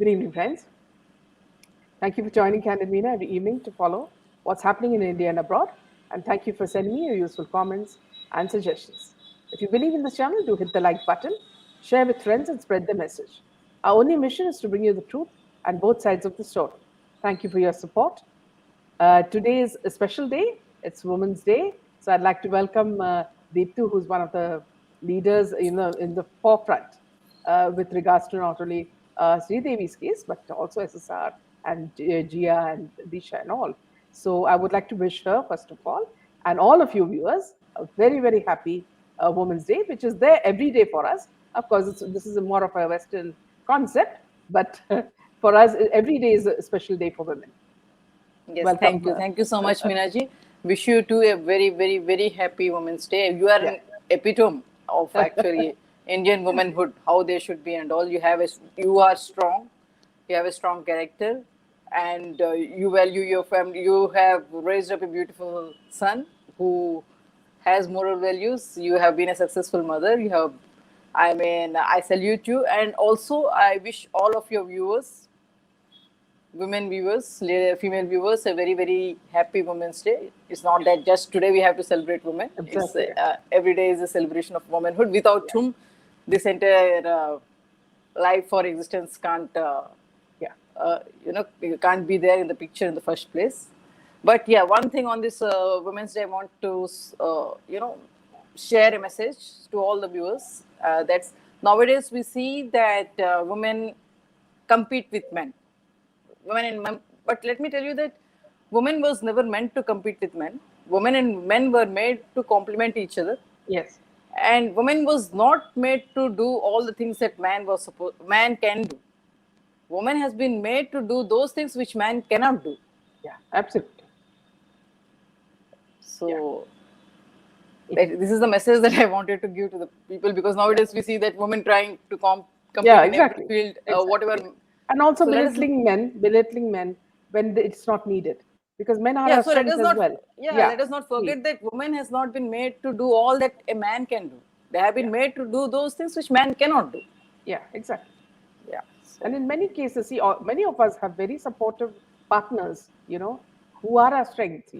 Good evening, friends. Thank you for joining Candid Meena every evening to follow what's happening in India and abroad. And thank you for sending me your useful comments and suggestions. If you believe in this channel, do hit the like button, share with friends, and spread the message. Our only mission is to bring you the truth and both sides of the story. Thank you for your support. Today is a special day. It's Women's Day. So I'd like to welcome Deepti, who's one of the leaders in the forefront with regards to not only Sri Devi's case, but also SSR and Gia and Disha and all. So I would like to wish her, first of all, and all of you viewers, a very, very happy Women's Day, which is there every day for us. Of course, this is more of a Western concept, but for us, every day is a special day for women. Yes, Welcome. thank you. Thank you so much, Minaji. Wish you too a very, very, very happy Women's Day. You are an epitome of actually Indian womanhood, how they should be and all. You are strong. You have a strong character, and you value your family. You have raised up a beautiful son who has moral values. You have been a successful mother. I salute you, and also I wish all of your viewers, women viewers, female viewers, a very, very happy Women's Day. It's not that just today we have to celebrate women. Exactly. Every day is a celebration of womanhood, without whom this entire life or existence can't, you can't be there in the picture in the first place. But yeah, one thing on this Women's Day, I want to, share a message to all the viewers. That's nowadays we see that women compete with men. Women and men, but let me tell you that women was never meant to compete with men. Women and men were made to complement each other. Yes. And woman was not made to do all the things that man can do. Woman has been made to do those things which man cannot do. Yeah, absolutely. So this is the message that I wanted to give to the people, because nowadays we see that women trying to compete in every field, whatever. And also belittling men when it's not needed, because men are our strengths as well. Let us not forget that woman has not been made to do all that a man can do. They have been made to do those things which man cannot do. Yeah, exactly. Yeah. And in many cases, see, many of us have very supportive partners, who are our strength,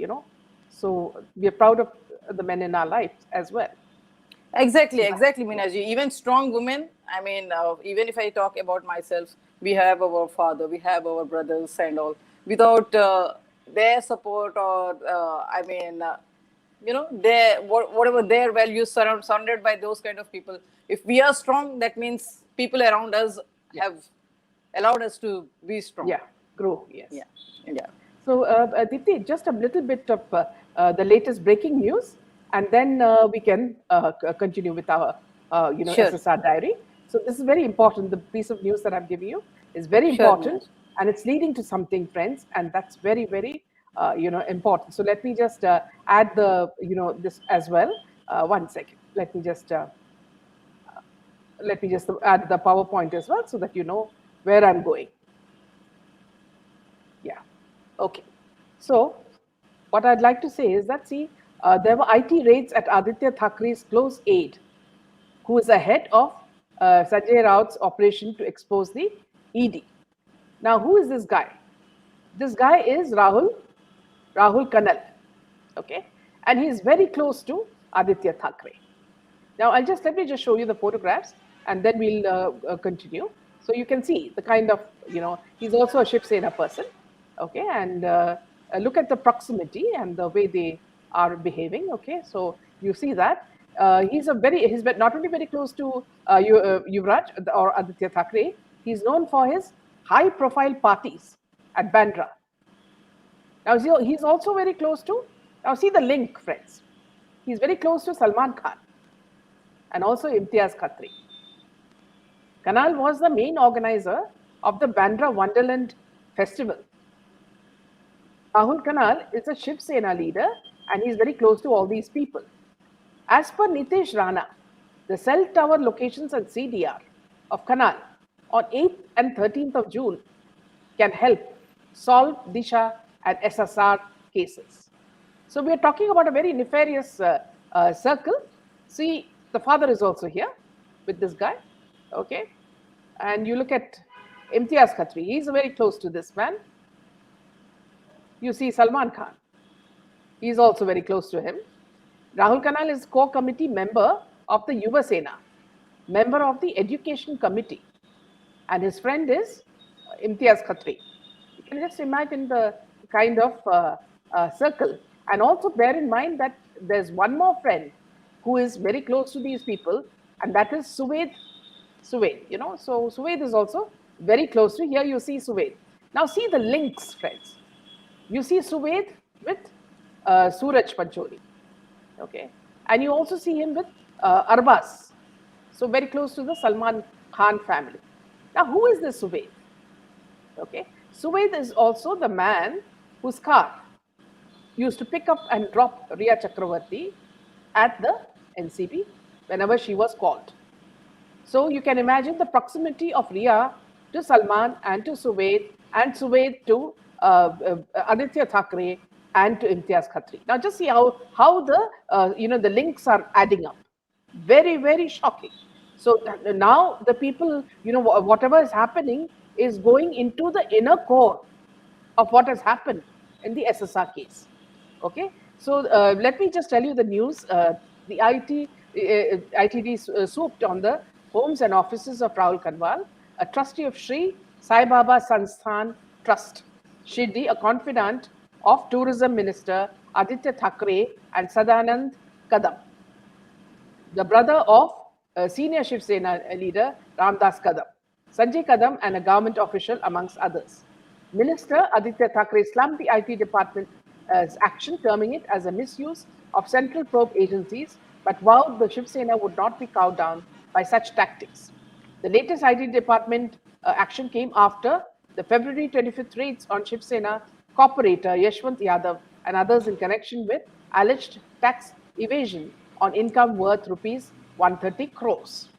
So we are proud of the men in our lives as well. Exactly, Minaji. Even strong women, even if I talk about myself, we have our father, we have our brothers and all. Without their support or, whatever their values surrounded by those kind of people. If we are strong, that means people around us have allowed us to be strong. Yeah, grow, yes. Yeah. So, Deepti, just a little bit of the latest breaking news, and then we can continue with our, SSR diary. So this is very important. The piece of news that I'm giving you is very important, and it's leading to something, friends, and that's very, very, important. So let me just add this as well. 1 second. Let me just add the PowerPoint as well, so that you know where I'm going. Yeah. Okay. So what I'd like to say is that, see, there were IT raids at Aditya Thackeray's close aide, who is ahead of Sanjay Raut's operation to expose the ED. Now, who is this guy? This guy is Rahul Kanal, okay? And he's very close to Aditya Thackeray. Now, let me just show you the photographs, and then we'll continue. So you can see the kind of, he's also a Shiv Sena person, okay? And look at the proximity and the way they are behaving, okay? So you see that. He's not only very close to Yuvraj or Aditya Thackeray, he's known for his high-profile parties at Bandra. Now, he's also very close to, now see the link, friends. He's very close to Salman Khan and also Imtiaz Khatri. Kanal was the main organizer of the Bandra Wonderland Festival. Rahul Kanal is a Shiv Sena leader, and he's very close to all these people. As per Nitesh Rana, the cell tower locations and CDR of Kanal on 8th and 13th of June can help solve Disha and SSR cases. So we are talking about a very nefarious circle. See, the father is also here with this guy, okay? And you look at Imtiaz Khatri, he's very close to this man. You see Salman Khan, he's also very close to him. Rahul Kanal is core committee member of the Yuva Sena, member of the education committee, and his friend is Imtiaz Khatri. You can just imagine the kind of circle. And also bear in mind that there's one more friend who is very close to these people, and that is Suvaid. Suvaid, so Suvaid is also very close to here. You see Suvaid. Now see the links, friends. You see Suvaid with Suraj Pancholi, okay, and you also see him with Arbaz, so very close to the Salman Khan family. Now, who is this Suvaid? Okay, Suvaid is also the man whose car used to pick up and drop Riya Chakravarti at the NCB whenever she was called. So you can imagine the proximity of Riya to Salman and to Suvaid to Aditya Thackeray and to Imtiaz Khatri. Now just see how the the links are adding up. Very, very shocking. So now the people, whatever is happening is going into the inner core of what has happened in the SSR case. Okay, so let me just tell you the news. The ITD swooped on the homes and offices of Rahul Kanwal, a trustee of Sri Sai Baba Sansthan Trust, Shirdi, a confidant of Tourism Minister Aditya Thackeray and Sadanand Kadam, the brother of senior Shiv Sena leader Ramdas Kadam, Sanjay Kadam, and a government official, amongst others. Minister Aditya Thackeray slammed the IT department's action, terming it as a misuse of central probe agencies, but vowed the Shiv Sena would not be cowed down by such tactics. The latest IT department action came after the February 25th raids on Shiv Sena corporator Yashwant Yadav and others in connection with alleged tax evasion on income worth rupees 130 crores.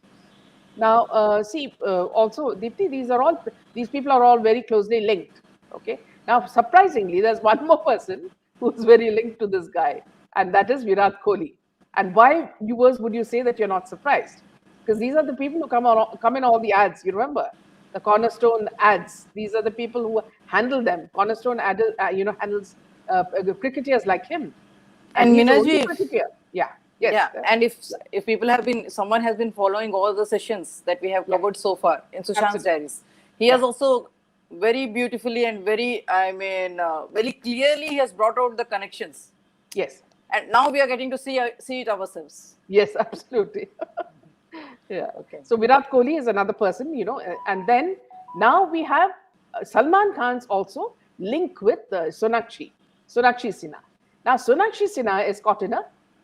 Now, also, Deepti, these people are all very closely linked. Okay. Now, surprisingly, there's one more person who's very linked to this guy, and that is Virat Kohli. And why, viewers, would you say that you're not surprised? Because these are the people who come in all the ads. You remember the Cornerstone ads. These are the people who handle them. Cornerstone handles cricketers like him, and he's only a cricketer. Yeah. Yes. Yeah, and if people someone has been following all the sessions that we have covered so far in Sushant's diaries, he has also very beautifully and very clearly he has brought out the connections. Yes. And now we are getting to see it ourselves. Yes, absolutely. Yeah. Okay. So Virat Kohli is another person, and then now we have Salman Khan's also link with Sonakshi Sinha. Now Sonakshi Sinha is caught in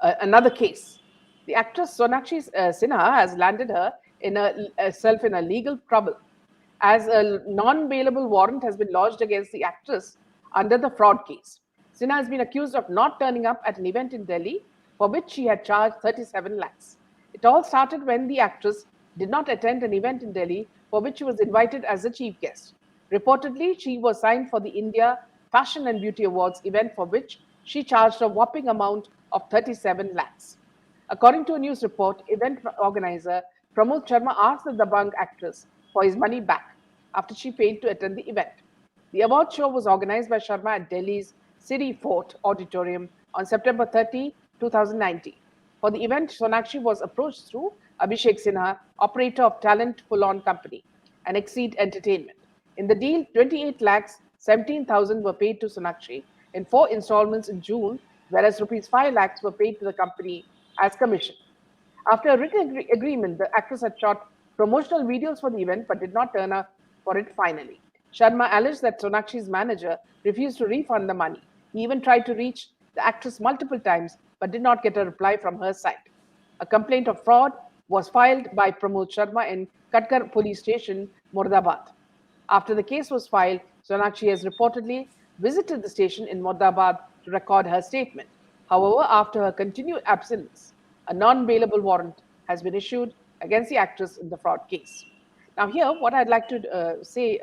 another case. The actress Sonakshi Sinha has landed herself in a legal trouble, as a non-bailable warrant has been lodged against the actress under the fraud case. Sinha has been accused of not turning up at an event in Delhi for which she had charged 37 lakhs. It all started when the actress did not attend an event in Delhi for which she was invited as a chief guest. Reportedly, she was signed for the India Fashion and Beauty Awards event for which she charged a whopping amount of 37 lakhs. According to a news report, event organizer Pramod Sharma asked the Dabang actress for his money back after she failed to attend the event. The award show was organized by Sharma at Delhi's City Fort Auditorium on September 30, 2019. For the event, Sonakshi was approached through Abhishek Sinha, operator of Talent Full-On Company, and Exceed Entertainment. In the deal, 28 lakhs 17,000 were paid to Sonakshi in 4 installments in June, whereas rupees 5 lakhs were paid to the company as commission. After a written agreement, the actress had shot promotional videos for the event but did not turn up for it finally. Sharma alleged that Sonakshi's manager refused to refund the money. He even tried to reach the actress multiple times but did not get a reply from her side. A complaint of fraud was filed by Pramod Sharma in Katkar police station, Mordabad. After the case was filed, Sonakshi has reportedly visited the station in Mordabad to record her statement. However, after her continued absence, a non-bailable warrant has been issued against the actress in the fraud case. Now, here, what I'd like to say,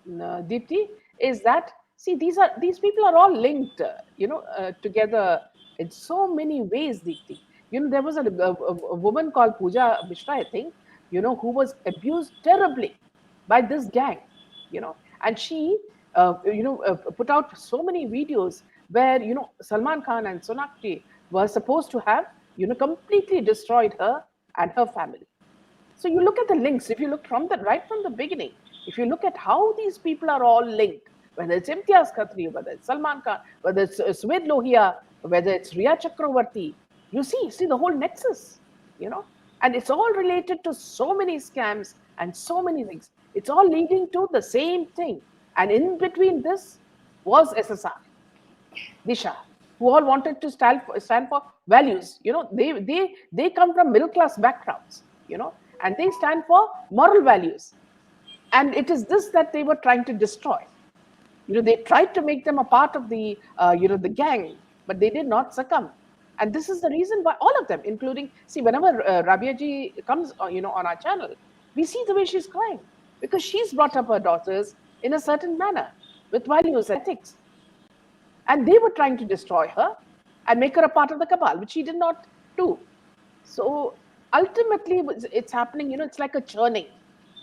Deepti, is that see these people are all linked, together in so many ways, Deepti. There was a woman called Pooja Mishra, I think, who was abused terribly by this gang, and she, put out so many videos where, Salman Khan and Sonakshi were supposed to have, completely destroyed her and her family. So you look at the links, if you look right from the beginning, if you look at how these people are all linked, whether it's Imtiaz Khatri, whether it's Salman Khan, whether it's Swed Lohia, whether it's Riya Chakravarti, you see the whole nexus, and it's all related to so many scams and so many things. It's all leading to the same thing. And in between this was SSR, Disha, who all wanted to stand for values. They come from middle class backgrounds, and they stand for moral values. And it is this that they were trying to destroy. They tried to make them a part of the gang, but they did not succumb. And this is the reason why all of them, including, see, whenever Rabia ji comes, on our channel, we see the way she's crying because she's brought up her daughters in a certain manner with values and ethics. And they were trying to destroy her and make her a part of the cabal, which she did not do. So ultimately, it's happening, it's like a churning,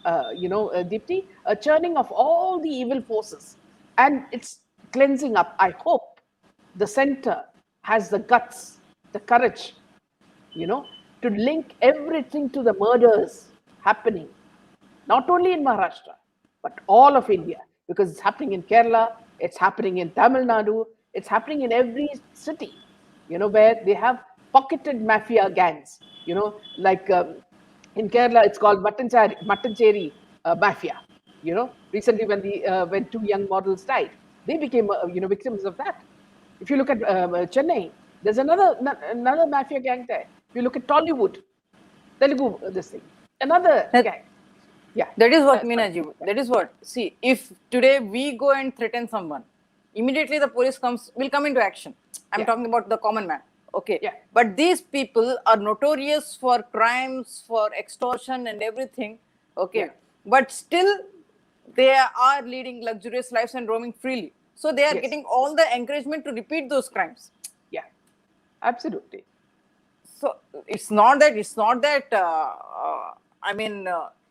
Deepti, a churning of all the evil forces. And it's cleansing up. I hope the center has the guts, the courage, to link everything to the murders happening, not only in Maharashtra, but all of India, because it's happening in Kerala, it's happening in Tamil Nadu, it's happening in every city, where they have pocketed mafia gangs, like in Kerala, it's called Mattancheri mafia. Recently when two young models died, they became victims of that. If you look at Chennai, there's another mafia gang there. If you look at Tollywood, Telugu, this thing, another gang. Yeah. That is what, Meenaji, that is what. See, if today we go and threaten someone, immediately the police will come into action. I'm talking about the common man. Okay. Yeah. But these people are notorious for crimes, for extortion and everything. Okay. Yeah. But still, they are leading luxurious lives and roaming freely. So they are getting all the encouragement to repeat those crimes. Yeah. Absolutely. So it's not that.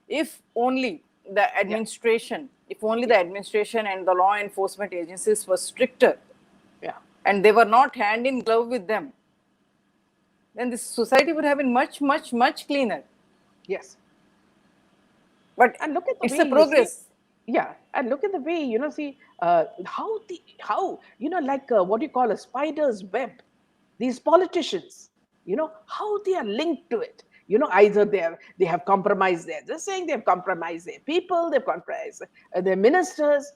If only the administration, the administration and the law enforcement agencies were stricter, and they were not hand in glove with them, then this society would have been much, much, much cleaner. Yes. But and look at the it's way a progress. And look at the way, see how like what you call a spider's web. These politicians, how they are linked to it. Either they have compromised they're saying they've compromised their people, they've compromised their ministers,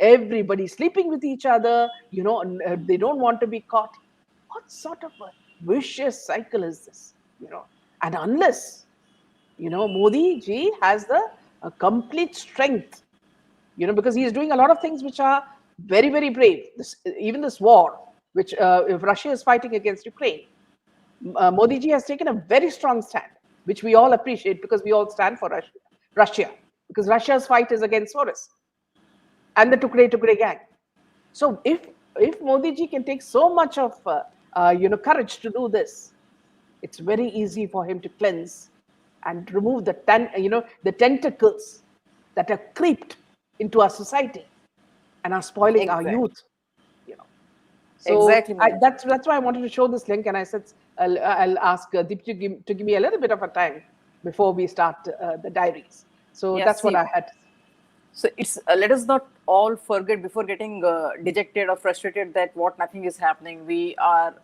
everybody sleeping with each other, they don't want to be caught. What sort of a vicious cycle is this? And unless, Modi ji has the complete strength, because he is doing a lot of things which are very, very brave. Even this war, which if Russia is fighting against Ukraine, Modi ji has taken a very strong stand, which we all appreciate because we all stand for Russia, because Russia's fight is against Soros and the Tukre gang. So if Modi ji can take so much of courage to do this, it's very easy for him to cleanse and remove the tentacles that are creeped into our society and are spoiling our youth. So exactly. That's why I wanted to show this link, and I said I'll ask Deepti to give me a little bit of a time before we start the diaries. So that's what I had. So it's let us not all forget before getting dejected or frustrated that nothing is happening. We are,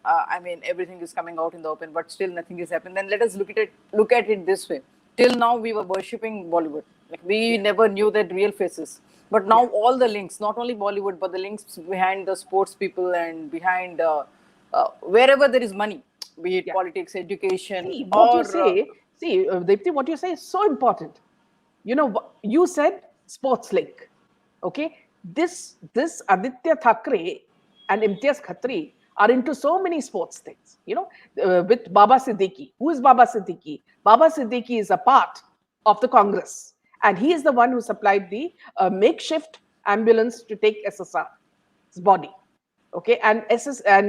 everything is coming out in the open, but still nothing is happening. Then let us look at it this way. Till now, we were worshipping Bollywood. Like we never knew that real faces. But now all the links, not only Bollywood, but the links behind the sports people and behind wherever there is money, be it politics, education, Deepti, what you say is so important. You said sports link. Okay, this Aditya Thackeray and Imtiaz Khatri are into so many sports things. With Baba Siddiqui. Who is Baba Siddiqui? Baba Siddiqui is a part of the Congress, and he is the one who supplied the makeshift ambulance to take SSR's body. Okay, and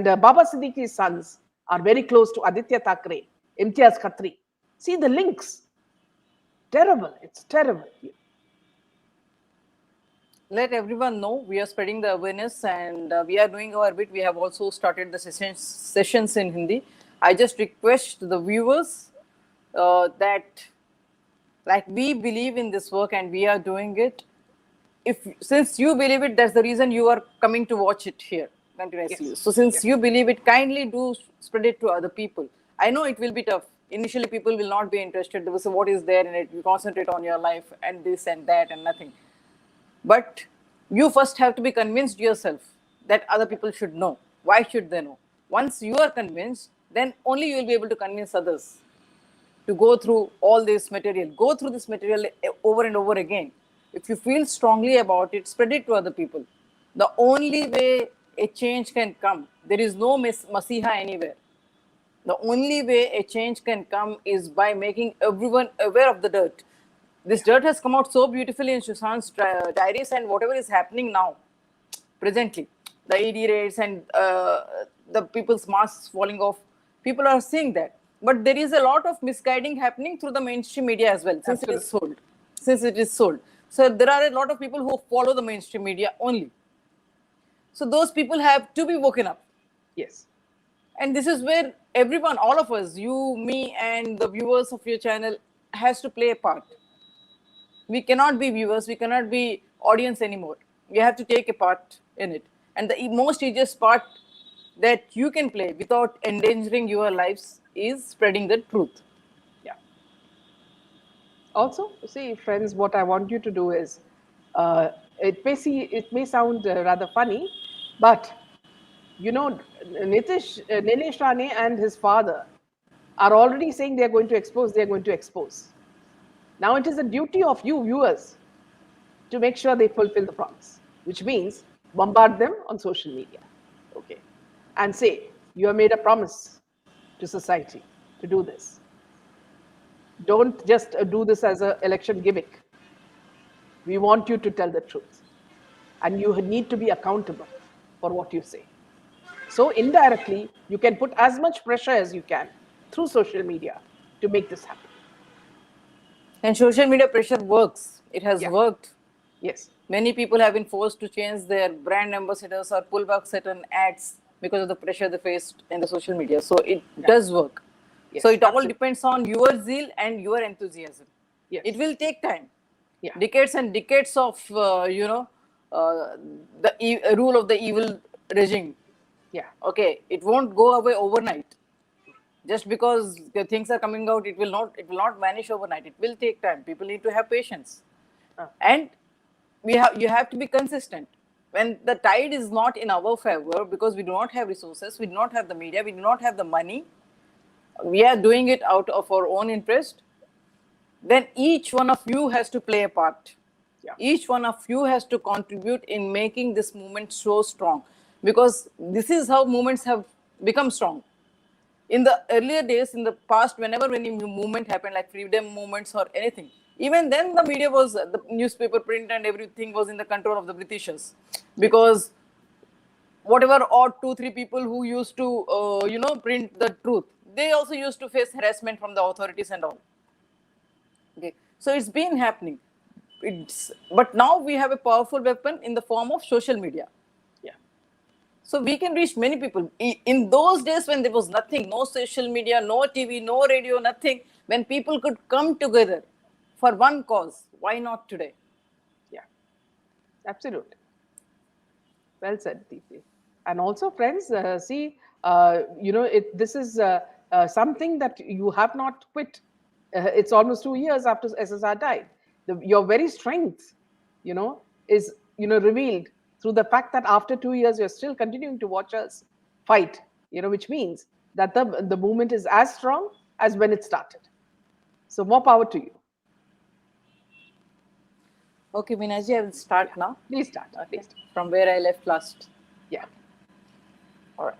Baba Siddiqui's sons are very close to Aditya Thackeray, Imtiaz Khatri. See the links. Terrible. It's terrible. Let everyone know we are spreading the awareness, and we are doing our bit. We have also started the sessions in Hindi. I just request the viewers that, like, we believe in this work and we are doing it. If since you believe it, that's the reason you are coming to watch it here continuously. Yes. So since Yes. you believe it, kindly do spread it to other people. I know it will be tough. Initially, people will not be interested. They will say, "What is there in it?" You concentrate on your life and this and that and nothing. But you first have to be convinced yourself that other people should know. Why should they know? Once you are convinced, then only you will be able to convince others to go through all this material. Go through this material over and over again. If you feel strongly about it, spread it to other people. The only way a change can come, there is no Masiha anywhere. The only way a change can come is by making everyone aware of the dirt. This dirt has come out so beautifully in Sushant's diaries, and whatever is happening now, presently, the ED rates and the people's masks falling off, people are seeing that. But there is a lot of misguiding happening through the mainstream media as well, since it is Absolutely. sold. Since it is sold. So there are a lot of people who follow the mainstream media only. So those people have to be woken up. Yes. And this is where everyone, all of us, you, me, and the viewers of your channel, has to play a part. We cannot be viewers, we cannot be audience anymore. We have to take a part in it. And the most easiest part that you can play without endangering your lives is spreading the truth. Yeah. Also, see, friends, what I want you to do is, it may sound rather funny, but Nilesh Rane and his father are already saying they are going to expose. They are going to expose. Now it is a duty of you viewers to make sure they fulfill the promise, which means bombard them on social media, okay, and say you have made a promise to society to do this. Don't just do this as an election gimmick. We want you to tell the truth. And you need to be accountable for what you say. So, indirectly, you can put as much pressure as you can through social media to make this happen. And social media pressure works. It has Yeah. worked. Yes. Many people have been forced to change their brand ambassadors or pull back certain ads because of the pressure they faced in the social media. So it does work. Yes, So it all absolutely. depends on your zeal and your enthusiasm. Yes. It will take time. Yeah. Decades and decades of the rule of the evil regime. Yeah. Okay, it won't go away overnight. Just because the things are coming out, it will not vanish overnight. It will take time. People need to have patience, and you have to be consistent. When the tide is not in our favor, because we do not have resources, we do not have the media, we do not have the money, we are doing it out of our own interest, then each one of you has to play a part. Yeah. Each one of you has to contribute in making this movement so strong, because this is how movements have become strong. In the earlier days, in the past, whenever any movement happened, like freedom movements or anything, even then the media was, the newspaper, print, and everything was in the control of the Britishers, because whatever odd 2-3 people who used to print the truth, they also used to face harassment from the authorities and all. Okay, so it's been happening. But now we have a powerful weapon in the form of social media. Yeah. So we can reach many people. In those days when there was nothing, no social media, no TV, no radio, nothing, when people could come together for one cause, why not today? Yeah. Absolutely. Well said, Deepti. And also, friends, see, this is something that you have not quit. It's almost 2 years after SSR died. Your very strength, is revealed through the fact that after 2 years you're still continuing to watch us fight. Which means that the movement is as strong as when it started. So more power to you. Okay, Minaji, I will start now. Please start. Okay. Please. From where I left last. Yeah. All right.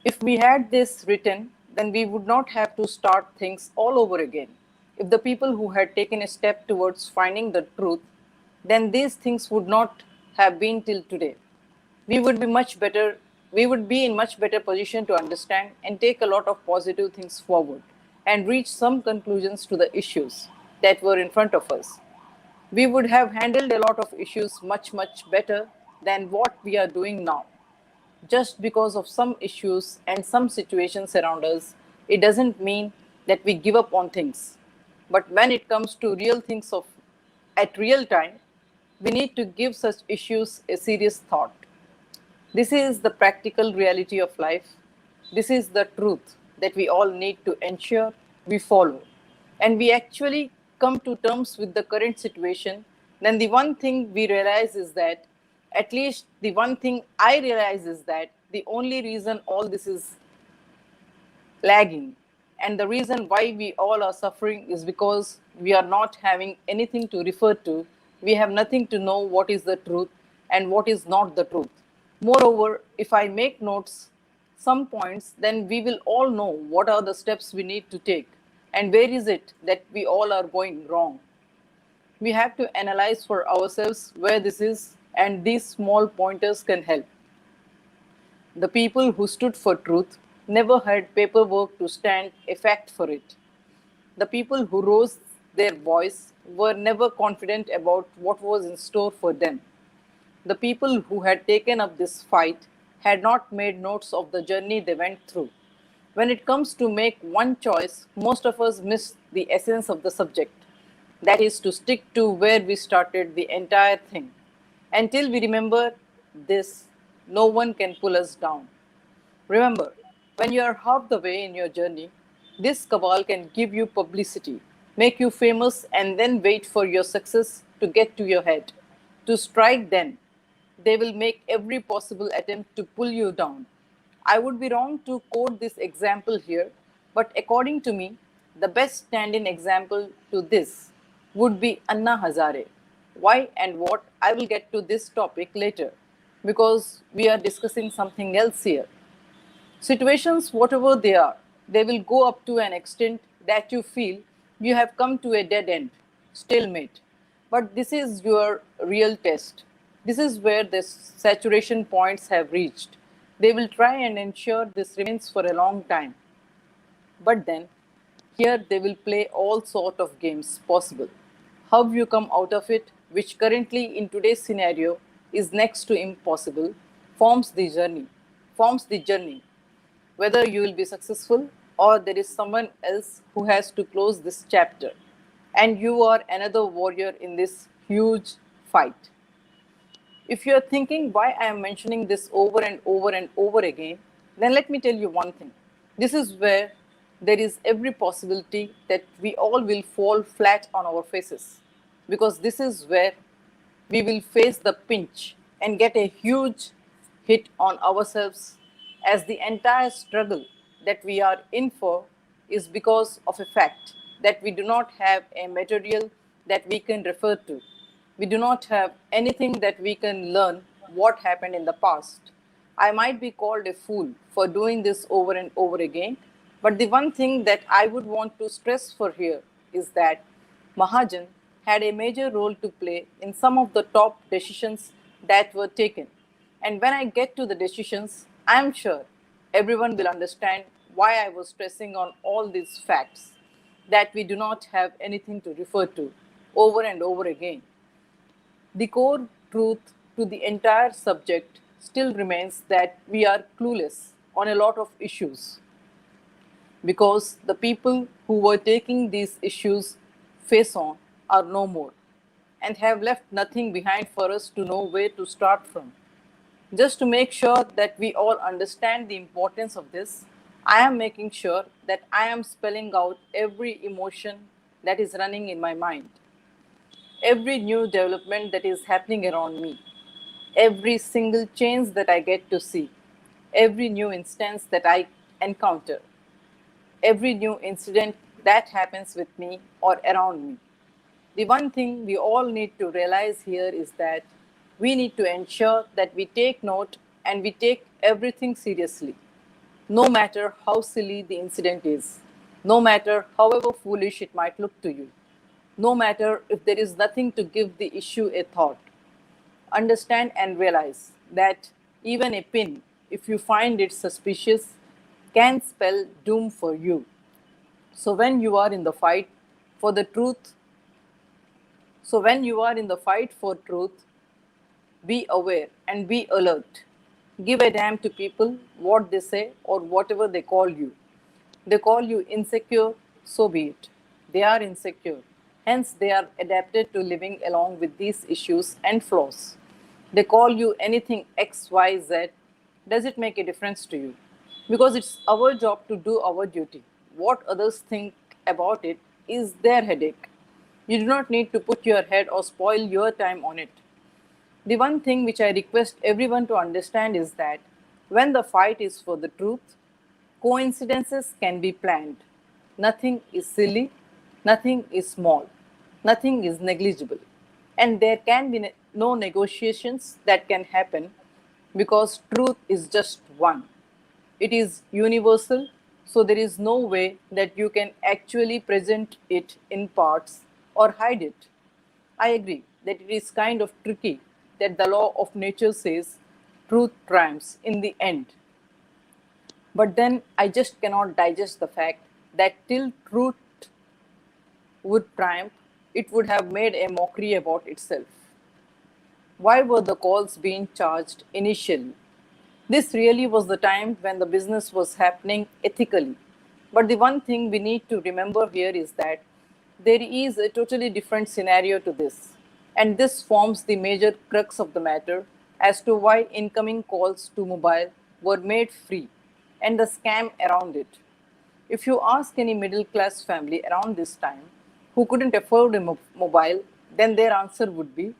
If we had this written, then we would not have to start things all over again. If the people who had taken a step towards finding the truth, then these things would not have been till today. We would be much better. We would be in much better position to understand and take a lot of positive things forward. and reach some conclusions to the issues that were in front of us. We would have handled a lot of issues much, much better than what we are doing now. Just because of some issues and some situations around us, it doesn't mean that we give up on things. But when it comes to real things of at real time, we need to give such issues a serious thought. This is the practical reality of life. This is the truth that we all need to ensure we follow. And we actually come to terms with the current situation, then the one thing we realize is that, at least the one thing I realize is that the only reason all this is lagging. And the reason why we all are suffering is because we are not having anything to refer to. We have nothing to know what is the truth and what is not the truth. Moreover, if I make notes, some points, then we will all know what are the steps we need to take and where is it that we all are going wrong. We have to analyze for ourselves where this is, and these small pointers can help. The people who stood for truth never had paperwork to stand a fact for it. The people who rose their voice were never confident about what was in store for them. The people who had taken up this fight had not made notes of the journey they went through. When it comes to make one choice, most of us miss the essence of the subject. That is to stick to where we started the entire thing. Until we remember this, no one can pull us down. Remember, when you are half the way in your journey, this cabal can give you publicity, make you famous, and then wait for your success to get to your head. To strike then, they will make every possible attempt to pull you down. I would be wrong to quote this example here, but according to me, the best stand in example to this would be Anna Hazare. Why and what, I will get to this topic later because we are discussing something else here. Situations, whatever they will go up to an extent that you feel you have come to a dead end, stalemate. But this is your real test. This is where the saturation points have reached. They will try and ensure this remains for a long time. But then, here they will play all sort of games possible. How you come out of it, which currently in today's scenario is next to impossible, forms the journey. Forms the journey. Whether you will be successful or there is someone else who has to close this chapter, and you are another warrior in this huge fight. If you are thinking why I am mentioning this over and over and over again, then let me tell you one thing. This is where there is every possibility that we all will fall flat on our faces, because this is where we will face the pinch and get a huge hit on ourselves, as the entire struggle that we are in for is because of a fact that we do not have a material that we can refer to. We do not have anything that we can learn what happened in the past. I might be called a fool for doing this over and over again, but the one thing that I would want to stress for here is that Mahajan had a major role to play in some of the top decisions that were taken. And when I get to the decisions, I am sure everyone will understand why I was stressing on all these facts that we do not have anything to refer to over and over again. The core truth to the entire subject still remains that we are clueless on a lot of issues, because the people who were taking these issues face on are no more and have left nothing behind for us to know where to start from. Just to make sure that we all understand the importance of this, I am making sure that I am spelling out every emotion that is running in my mind, every new development that is happening around me, every single change that I get to see, every new instance that I encounter, every new incident that happens with me or around me. The one thing we all need to realize here is that we need to ensure that we take note and we take everything seriously, no matter how silly the incident is, no matter however foolish it might look to you, no matter if there is nothing to give the issue a thought. Understand and realize that even a pin, if you find it suspicious, can spell doom for you. So when you are in the fight for the truth, so when you are in the fight for truth, be aware and be alert. Give a damn to people what they say or whatever they call you. They call you insecure, so be it. They are insecure. Hence, they are adapted to living along with these issues and flaws. They call you anything X, Y, Z. Does it make a difference to you? Because it's our job to do our duty. What others think about it is their headache. You do not need to put your head or spoil your time on it. The one thing which I request everyone to understand is that when the fight is for the truth, coincidences can be planned. Nothing is silly, nothing is small, nothing is negligible. And there can be no negotiations that can happen because truth is just one. It is universal, so there is no way that you can actually present it in parts or hide it. I agree that it is kind of tricky that the law of nature says truth triumphs in the end. But then I just cannot digest the fact that till truth would triumph, it would have made a mockery about itself. Why were the calls being charged initially? This really was the time when the business was happening ethically. But the one thing we need to remember here is that there is a totally different scenario to this. And this forms the major crux of the matter as to why incoming calls to mobile were made free and the scam around it. If you ask any middle class family around this time who couldn't afford a mobile, then their answer would be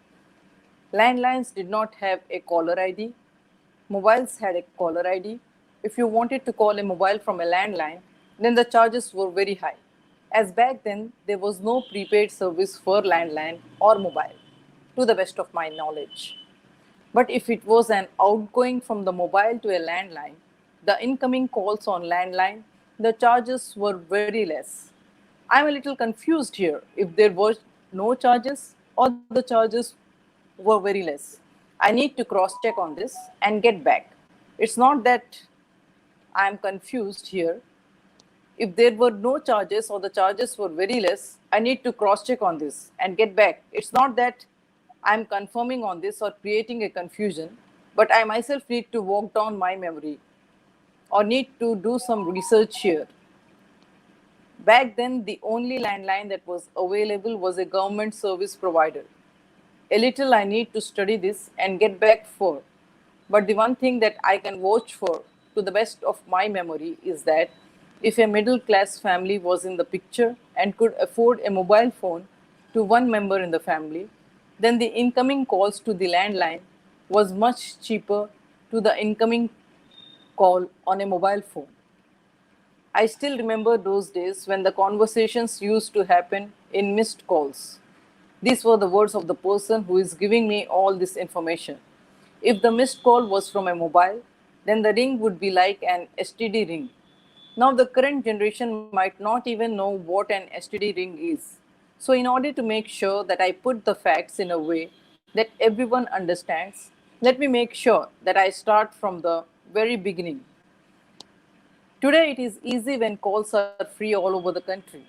landlines did not have a caller ID. Mobiles had a caller ID. If you wanted to call a mobile from a landline, then the charges were very high, as back then there was no prepaid service for landline or mobile, to the best of my knowledge. But if it was an outgoing from the mobile to a landline, the incoming calls on landline, the charges were very less. I'm a little confused here if there were no charges or the charges were very less. I need to cross check on this and get back. It's not that I'm confused here. If there were no charges or the charges were very less, I need to cross check on this and get back. It's not that I'm confirming on this or creating a confusion, but I myself need to walk down my memory or need to do some research here. Back then, the only landline that was available was a government service provider. A little I need to study this and get back for. But the one thing that I can vouch for, to the best of my memory, is that if a middle class family was in the picture and could afford a mobile phone to one member in the family, then the incoming calls to the landline was much cheaper to the incoming call on a mobile phone. I still remember those days when the conversations used to happen in missed calls. These were the words of the person who is giving me all this information. If the missed call was from a mobile, then the ring would be like an STD ring. Now, the current generation might not even know what an STD ring is. So, in order to make sure that I put the facts in a way that everyone understands, let me make sure that I start from the very beginning. Today, it is easy when calls are free all over the country.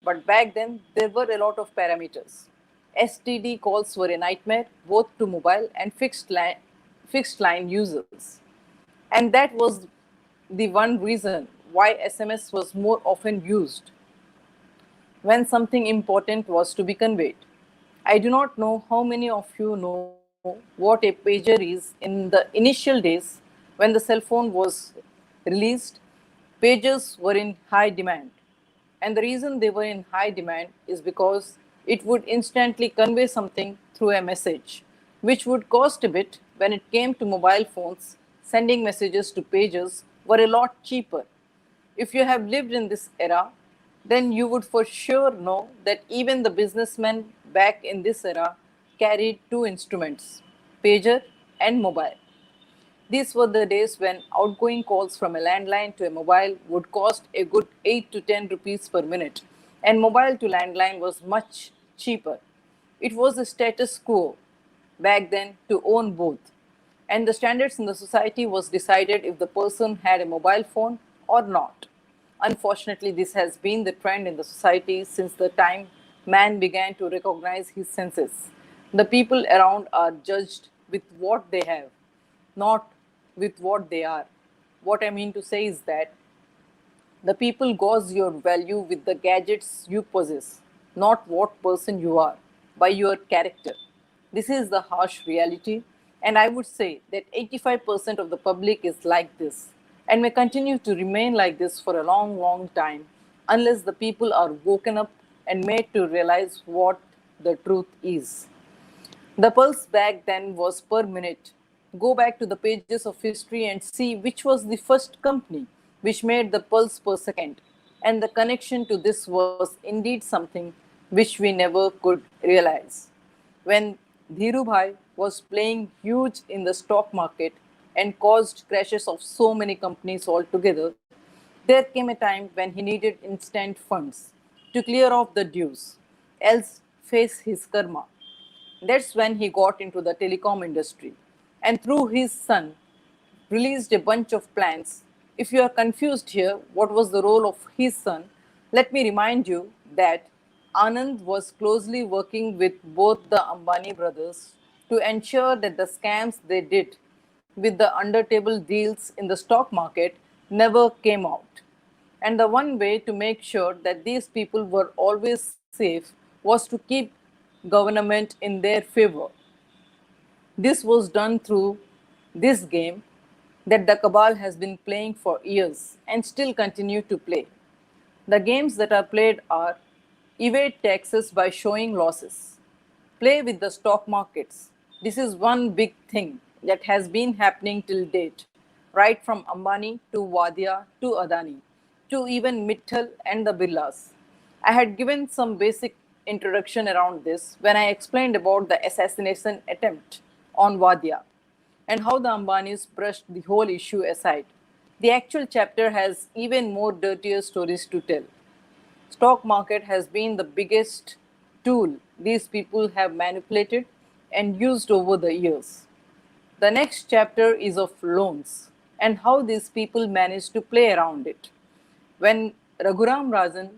But back then, there were a lot of parameters. STD calls were a nightmare both to mobile and fixed line users. And that was the one reason why SMS was more often used when something important was to be conveyed. I do not know how many of you know what a pager is. In the initial days, when the cell phone was released, pagers were in high demand. And the reason they were in high demand is because it would instantly convey something through a message, which would cost a bit. When it came to mobile phones, sending messages to pagers were a lot cheaper. If you have lived in this era, then you would for sure know that even the businessmen back in this era carried two instruments, pager and mobile. These were the days when outgoing calls from a landline to a mobile would cost a good 8 to 10 rupees per minute, and mobile to landline was much cheaper. It was the status quo back then to own both, and the standards in the society was decided if the person had a mobile phone or not. Unfortunately, this has been the trend in the society since the time man began to recognize his senses. The people around are judged with what they have, not with what they are. What I mean to say is that the people gauge your value with the gadgets you possess, not what person you are, by your character. This is the harsh reality, and I would say that 85% of the public is like this and may continue to remain like this for a long, long time unless the people are woken up and made to realize what the truth is. The pulse back then was per minute. Go back to the pages of history and see which was the first company which made the pulse per second. And the connection to this was indeed something which we never could realize. When Dhirubhai was playing huge in the stock market and caused crashes of so many companies altogether, there came a time when he needed instant funds to clear off the dues, else face his karma. That's when he got into the telecom industry and through his son released a bunch of plans. If you are confused here, what was the role of his son? Let me remind you that Anand was closely working with both the Ambani brothers to ensure that the scams they did with the under-table deals in the stock market never came out. And the one way to make sure that these people were always safe was to keep government in their favor. This was done through this game that the cabal has been playing for years and still continue to play. The games that are played are evade taxes by showing losses, play with the stock markets. This is one big thing that has been happening till date, right from Ambani to Wadia to Adani to even Mittal and the Birlas. I had given some basic introduction around this when I explained about the assassination attempt on Wadia and how the Ambanis brushed the whole issue aside. The actual chapter has even more dirtier stories to tell. Stock market has been the biggest tool these people have manipulated and used over the years. The next chapter is of loans and how these people managed to play around it. When Raghuram Rajan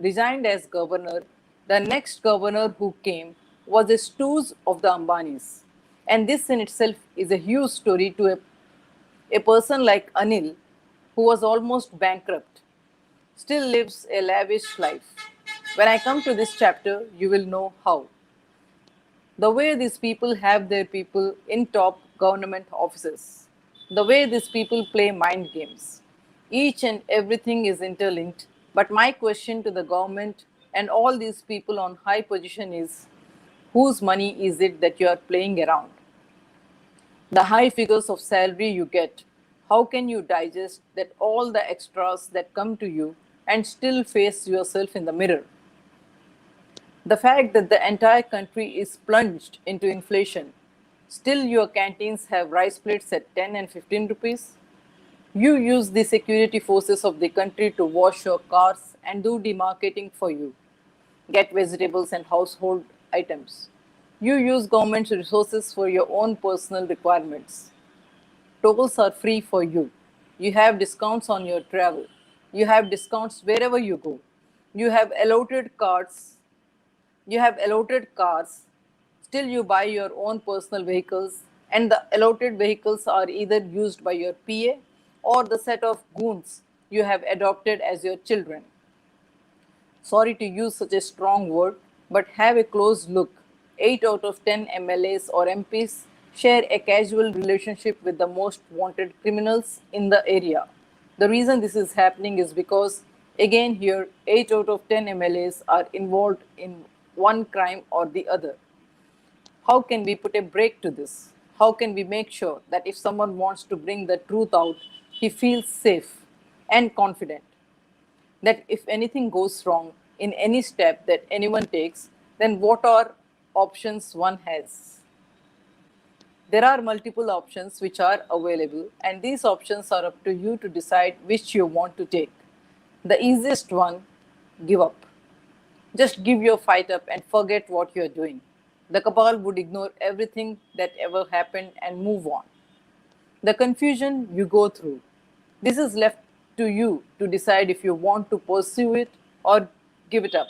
resigned as governor, the next governor who came was a stooge of the Ambanis. And this in itself is a huge story to a person like Anil, who was almost bankrupt, still lives a lavish life. When I come to this chapter, you will know how. The way these people have their people in top government offices, the way these people play mind games. Each and everything is interlinked. But my question to the government and all these people on high position is whose money is it that you are playing around? The high figures of salary you get, how can you digest that all the extras that come to you and still face yourself in the mirror? The fact that the entire country is plunged into inflation, still your canteens have rice plates at 10 and 15 rupees. You use the security forces of the country to wash your cars and do demarketing for you, get vegetables and household items. You use government resources for your own personal requirements. Tolls are free for you. You have discounts on your travel. You have discounts wherever you go. You have allotted cards. You have allotted cars. Still, you buy your own personal vehicles, and the allotted vehicles are either used by your PA or the set of goons you have adopted as your children. Sorry to use such a strong word, but have a close look. 8 out of 10 MLAs or MPs share a casual relationship with the most wanted criminals in the area. The reason this is happening is because, again, here 8 out of 10 MLAs are involved in one crime or the other. How can we put a break to this? How can we make sure that if someone wants to bring the truth out, he feels safe and confident that if anything goes wrong in any step that anyone takes, then what are options one has? There are multiple options which are available, and these options are up to you to decide which you want to take. The easiest one, give up. Just give your fight up and forget what you're doing. The cabal would ignore everything that ever happened and move on. The confusion you go through. This is left to you to decide if you want to pursue it or give it up.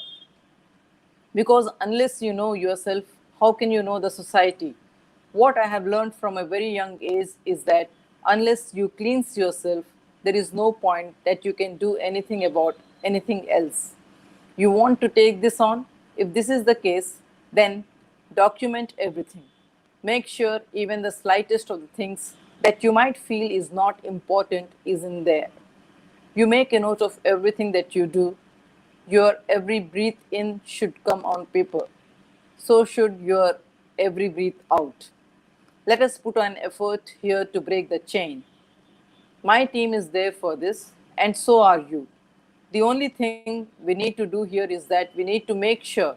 Because unless you know yourself, how can you know the society? What I have learned from a very young age is that unless you cleanse yourself, there is no point that you can do anything about anything else. You want to take this on? If this is the case, then document everything. Make sure even the slightest of the things that you might feel is not important is in there. You make a note of everything that you do. Your every breath in should come on paper. So should your every breath out. Let us put an effort here to break the chain. My team is there for this, and so are you. The only thing we need to do here is that we need to make sure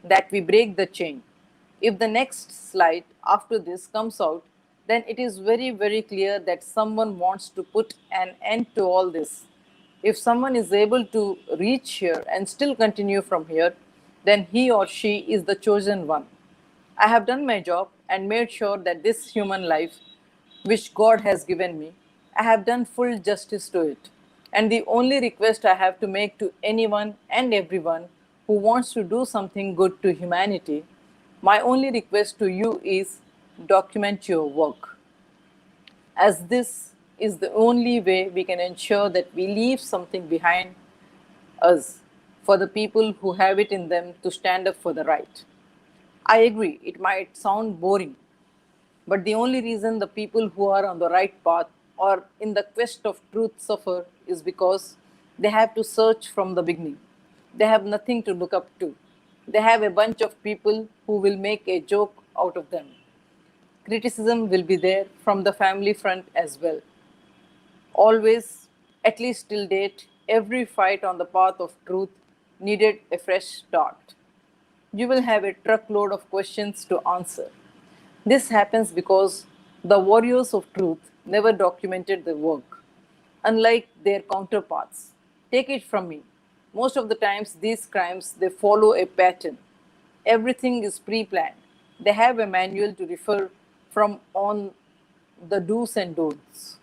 that we break the chain. If the next slide after this comes out, then it is very, very clear that someone wants to put an end to all this. If someone is able to reach here and still continue from here, then he or she is the chosen one. I have done my job and made sure that this human life, which God has given me, I have done full justice to it. And the only request I have to make to anyone and everyone who wants to do something good to humanity, my only request to you is document your work, as this is the only way we can ensure that we leave something behind us for the people who have it in them to stand up for the right. I agree, it might sound boring, but the only reason the people who are on the right path or in the quest of truth suffer is because they have to search from the beginning. They have nothing to look up to. They have a bunch of people who will make a joke out of them. Criticism will be there from the family front as well. Always, at least till date, every fight on the path of truth needed a fresh start. You will have a truckload of questions to answer. This happens because the warriors of truth never documented their work, unlike their counterparts. Take it from me. Most of the times these crimes they follow a pattern. Everything is pre-planned. They have a manual to refer from on the do's and don'ts,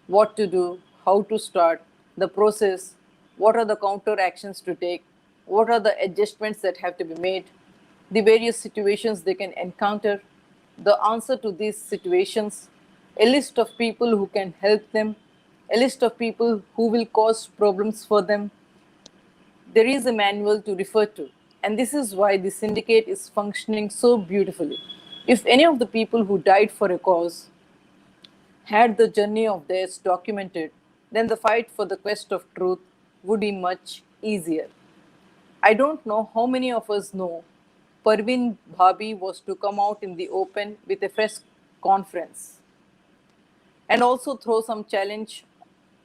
what to do, how to start, the process, what are the counter actions to take, what are the adjustments that have to be made, the various situations they can encounter, the answer to these situations, a list of people who can help them, a list of people who will cause problems for them. There is a manual to refer to, and this is why the syndicate is functioning so beautifully. If any of the people who died for a cause had the journey of theirs documented, then the fight for the quest of truth would be much easier. I don't know how many of us know Parveen Bhabi was to come out in the open with a press conference and also throw some challenge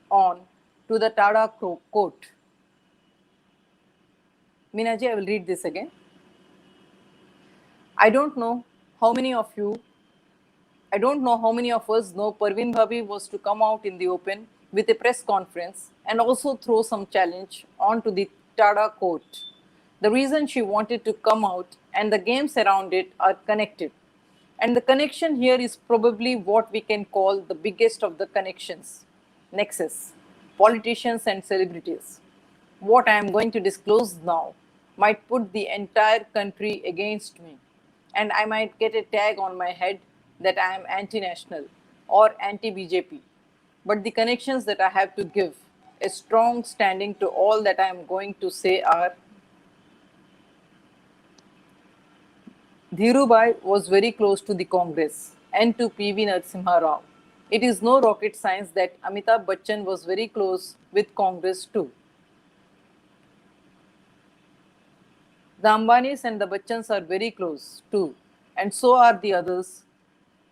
on to the Tada court. Minaji, I will read this again. I don't know how many of you I don't know how many of us know Parveen Bhabi was to come out in the open with a press conference and also throw some challenge onto the Tada court. The reason she wanted to come out and the games around it are connected. And the connection here is probably what we can call the biggest of the connections, nexus, politicians and celebrities. What I am going to disclose now might put the entire country against me, and I might get a tag on my head that I am anti national or anti BJP. But the connections that I have to give a strong standing to all that I am going to say are Dhirubai was very close to the Congress and to PV Narasimha Rao. It is no rocket science that Amitabh Bachchan was very close with Congress too. The Ambanis and the Bachchans are very close too, and so are the others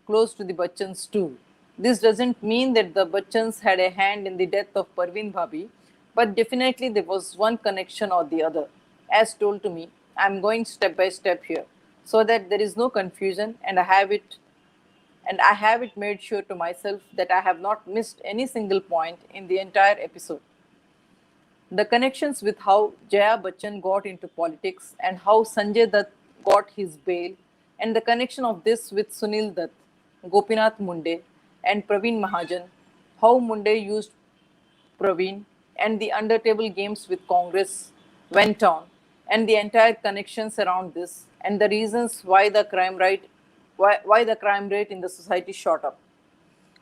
close to the Bachchans too. This doesn't mean that the Bachchans had a hand in the death of Parveen Bhabi, but definitely there was one connection or the other. As told to me, I am going step by step here so that there is no confusion and I have it made sure to myself that I have not missed any single point in the entire episode. The connections with how Jaya Bachchan got into politics and how Sanjay Dutt got his bail, and the connection of this with Sunil Dutt, Gopinath Munde, and Praveen Mahajan, how Munde used Praveen, and the undertable games with Congress went on, and the entire connections around this, and the reasons why the crime rate in the society shot up.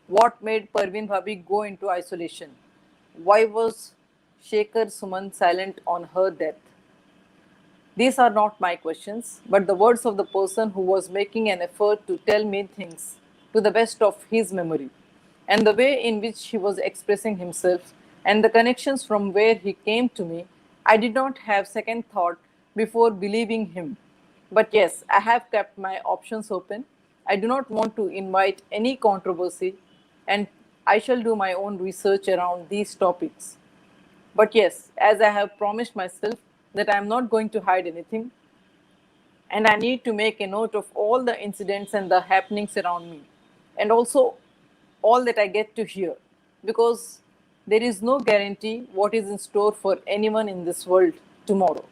What made Parveen Bhabhi go into isolation? Why was Shekhar Suman silent on her death? These are not my questions, but the words of the person who was making an effort to tell me things to the best of his memory, and the way in which he was expressing himself, and the connections from where he came to me. I did not have second thought before believing him. But yes, I have kept my options open. I do not want to invite any controversy, and I shall do my own research around these topics. But yes, as I have promised myself that I am not going to hide anything, and I need to make a note of all the incidents and the happenings around me, and also all that I get to hear, because there is no guarantee what is in store for anyone in this world tomorrow.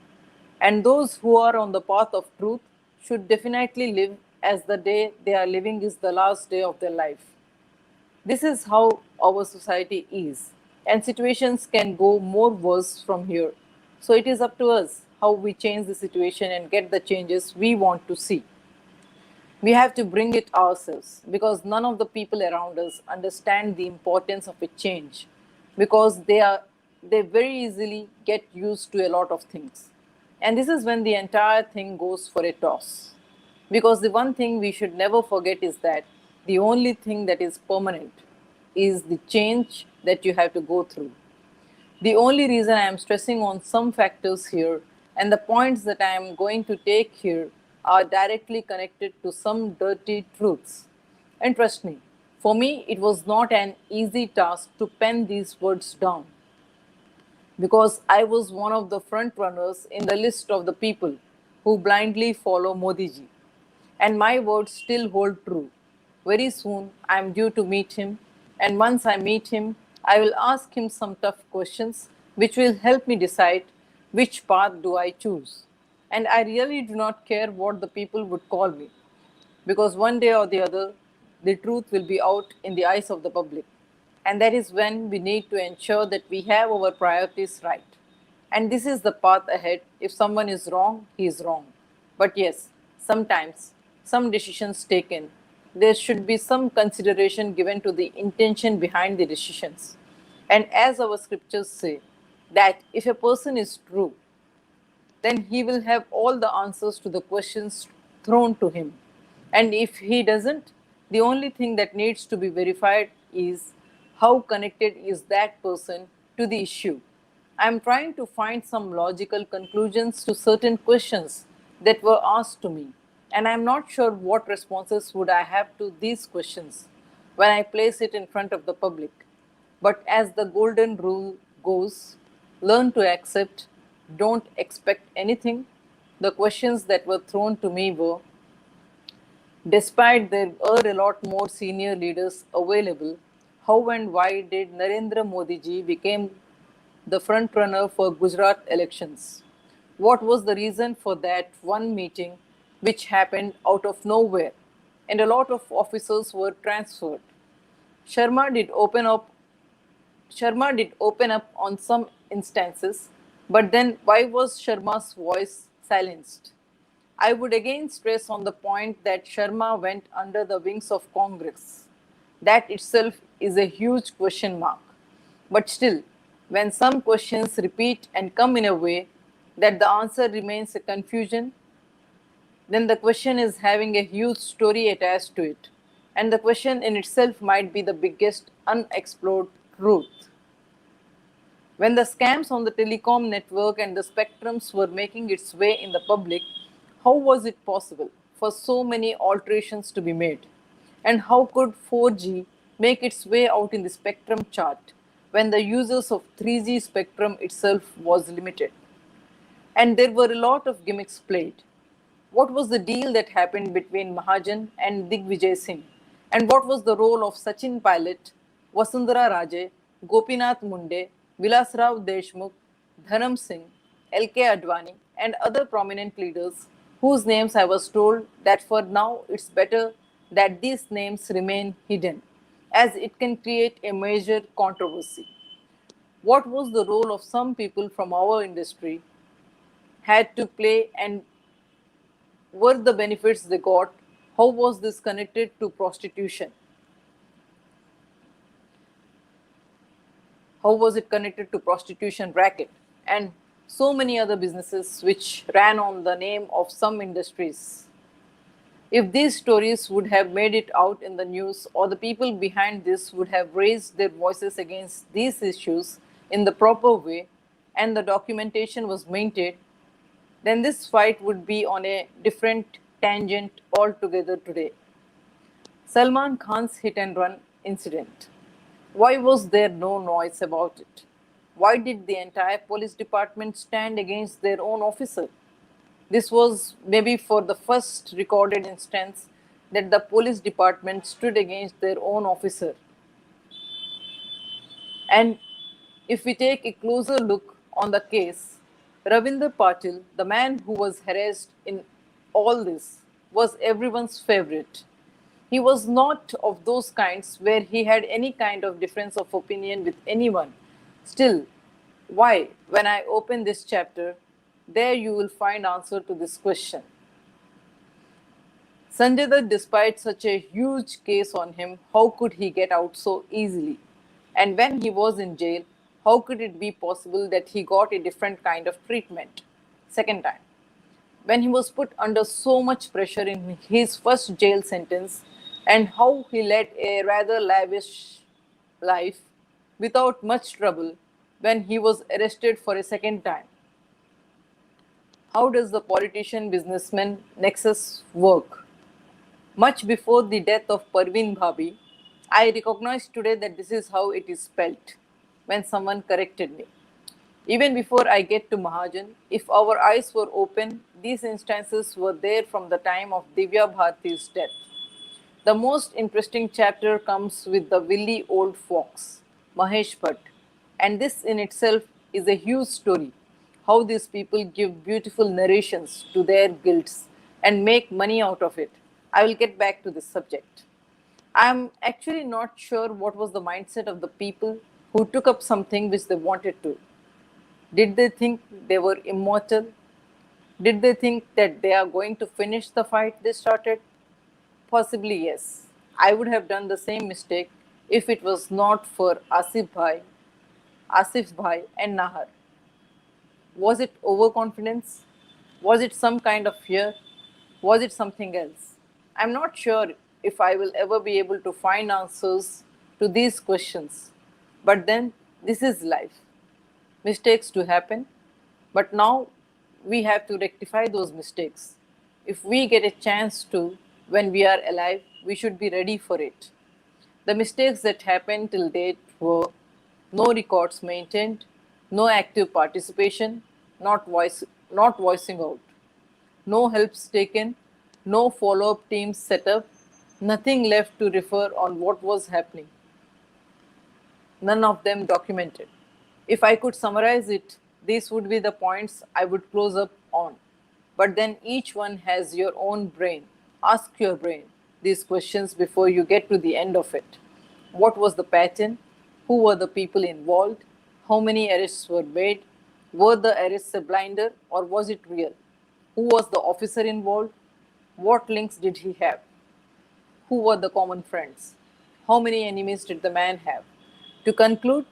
And those who are on the path of truth should definitely live as the day they are living is the last day of their life. This is how our society is, and situations can go more worse from here. So it is up to us how we change the situation and get the changes we want to see. We have to bring it ourselves, because none of the people around us understand the importance of a change, because they very easily get used to a lot of things. And this is when the entire thing goes for a toss. Because the one thing we should never forget is that the only thing that is permanent is the change that you have to go through. The only reason I am stressing on some factors here, and the points that I am going to take here, are directly connected to some dirty truths. And trust me, for me, it was not an easy task to pen these words down, because I was one of the front runners in the list of the people who blindly follow Modi ji. And my words still hold true. Very soon I am due to meet him, and once I meet him, I will ask him some tough questions which will help me decide which path do I choose. And I really do not care what the people would call me, because one day or the other, the truth will be out in the eyes of the public. And that is when we need to ensure that we have our priorities right. And this is the path ahead. If someone is wrong, he is wrong. But yes, sometimes, some decisions taken, there should be some consideration given to the intention behind the decisions. And as our scriptures say, that if a person is true, then he will have all the answers to the questions thrown to him. And if he doesn't, the only thing that needs to be verified is how connected is that person to the issue. I am trying to find some logical conclusions to certain questions that were asked to me, and I am not sure what responses would I have to these questions when I place it in front of the public. But as the golden rule goes, learn to accept, don't expect anything. The questions that were thrown to me were, despite there are a lot more senior leaders available, how and why did Narendra Modi ji became the front runner for Gujarat elections? What was the reason for that one meeting which happened out of nowhere, and a lot of officers were transferred? Sharma did open up Sharma did open up on some instances, but then why was Sharma's voice silenced? I would again stress on the point that Sharma went under the wings of Congress. That itself is a huge question mark. But still, when some questions repeat and come in a way that the answer remains a confusion, then the question is having a huge story attached to it. And the question in itself might be the biggest unexplored truth. When the scams on the telecom network and the spectrums were making its way in the public, how was it possible for so many alterations to be made? And how could 4G make its way out in the spectrum chart when the users of 3G spectrum itself was limited? And there were a lot of gimmicks played. What was the deal that happened between Mahajan and Digvijay Singh? And what was the role of Sachin Pilot, Vasundhara Raje, Gopinath Munde, Vilasrao Deshmukh, Dhanam Singh, L.K. Advani, and other prominent leaders whose names I was told that for now it's better that these names remain hidden, as it can create a major controversy. What was the role of some people from our industry had to play, and were the benefits they got? How was this connected to prostitution? How was it connected to prostitution racket and so many other businesses which ran on the name of some industries? If these stories would have made it out in the news, or the people behind this would have raised their voices against these issues in the proper way, and the documentation was maintained, then this fight would be on a different tangent altogether today. Salman Khan's hit and run incident. Why was there no noise about it? Why did the entire police department stand against their own officer? This was maybe for the first recorded instance that the police department stood against their own officer. And if we take a closer look on the case, Ravinder Patil, the man who was harassed in all this, was everyone's favorite. He was not of those kinds where he had any kind of difference of opinion with anyone. Still, why, when I open this chapter, there you will find answer to this question. Sanjay Dutt, despite such a huge case on him, how could he get out so easily? And when he was in jail, how could it be possible that he got a different kind of treatment? Second time, when he was put under so much pressure in his first jail sentence, and how he led a rather lavish life without much trouble when he was arrested for a second time. How does the politician businessman nexus work? Much before the death of Parveen Bhabhi, I recognized today that this is how it is spelt when someone corrected me. Even before I get to Mahajan, if our eyes were open, these instances were there from the time of Divya Bharti's death. The most interesting chapter comes with the wily old fox, Mahesh Bhatt, and this in itself is a huge story. How these people give beautiful narrations to their guilts and make money out of it. I will get back to this subject. I am actually not sure what was the mindset of the people who took up something which they wanted to. Did they think they were immortal? Did they think that they are going to finish the fight they started? Possibly yes. I would have done the same mistake if it was not for Asif Bhai and Nahar. Was it overconfidence? Was it some kind of fear? Was it something else? I'm not sure if I will ever be able to find answers to these questions. But then, this is life. Mistakes do happen, but now we have to rectify those mistakes. If we get a chance to, when we are alive, we should be ready for it. The mistakes that happened till date were no records maintained, no active participation, not voicing out, no helps taken, no follow up teams set up, nothing left to refer on what was happening, none of them documented. If I could summarize it, these would be the points I would close up on. But then each one has your own brain. Ask your brain these questions before you get to the end of it. What was the pattern? Who were the people involved? How many arrests were made? Were the arrests a blinder or was it real? Who was the officer involved? What links did he have? Who were the common friends? How many enemies did the man have? To conclude,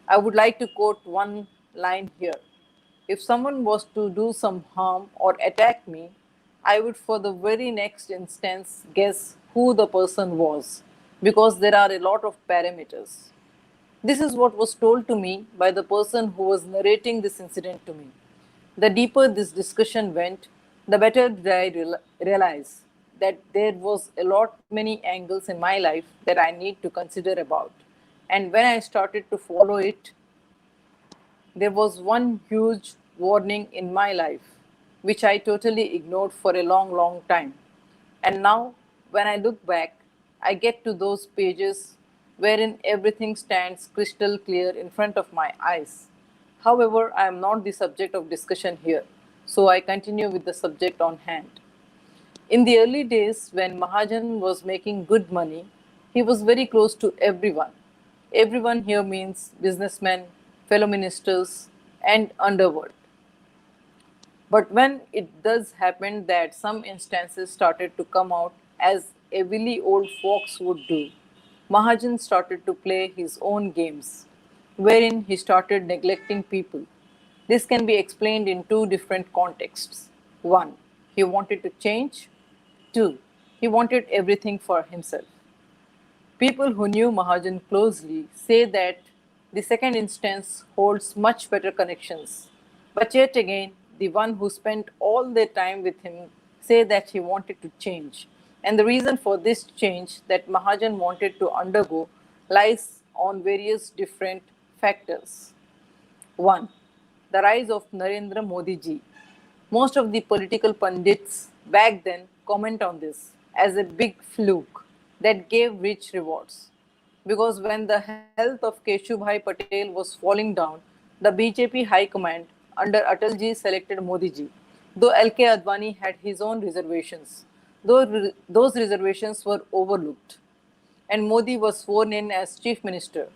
I would like to quote one line here. If someone was to do some harm or attack me, I would, for the very next instance, guess who the person was, because there are a lot of parameters. This is what was told to me by the person who was narrating this incident to me. The deeper this discussion went, the better did I realize that there was a lot many angles in my life that I need to consider about. And when I started to follow it, there was one huge warning in my life, which I totally ignored for a long, long time. And now, when I look back, I get to those pages wherein everything stands crystal clear in front of my eyes. However, I am not the subject of discussion here, so I continue with the subject on hand. In the early days, when Mahajan was making good money, he was very close to everyone. Everyone here means businessmen, fellow ministers, and underworld. But when it does happen that some instances started to come out as a wily old fox would do, Mahajan started to play his own games, wherein he started neglecting people. This can be explained in two different contexts. One, he wanted to change. Two, he wanted everything for himself. People who knew Mahajan closely say that the second instance holds much better connections. But yet again, the one who spent all their time with him say that he wanted to change. And the reason for this change that Mahajan wanted to undergo lies on various different factors. 1. The rise of Narendra Modi ji. Most of the political pundits back then comment on this as a big fluke that gave rich rewards. Because when the health of Keshubhai Patel was falling down, the BJP High Command under Atalji selected Modi ji, though LK Advani had his own reservations. Though those reservations were overlooked and Modi was sworn in as chief minister.